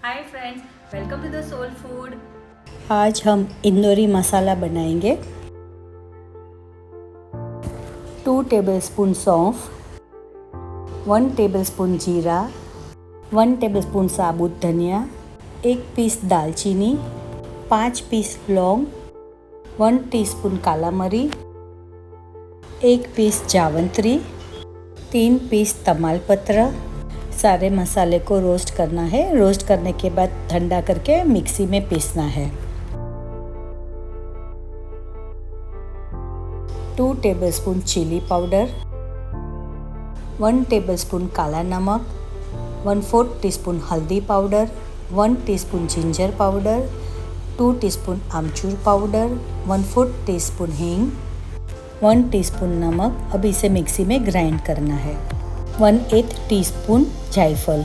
Hi friends, welcome to the soul food. आज हम इंदोरी मसाला बनाएंगे। 2 टेबलस्पून सौंफ, 1 टेबलस्पून जीरा, 1 टेबलस्पून साबुत धनिया, 1 पीस दालचीनी, 5 पीस लौंग, 1 टीस्पून काला मरी, 1 पीस जावंत्री, 3 पीस तमालपत्र। सारे मसाले को रोस्ट करना है। रोस्ट करने के बाद ठंडा करके मिक्सी में पीसना है। 2 टेबलस्पून चिली पाउडर, 1 टेबलस्पून काला नमक, 1/4 टीस्पून हल्दी powder, 1 teaspoon ginger powder, 2 teaspoon आमचूर पाउडर, 1/4 टीस्पून हींग, 1 टीस्पून नमक। अब इसे मिक्सी में ग्राइंड करना है। 1/8 टीस्पून जायफल।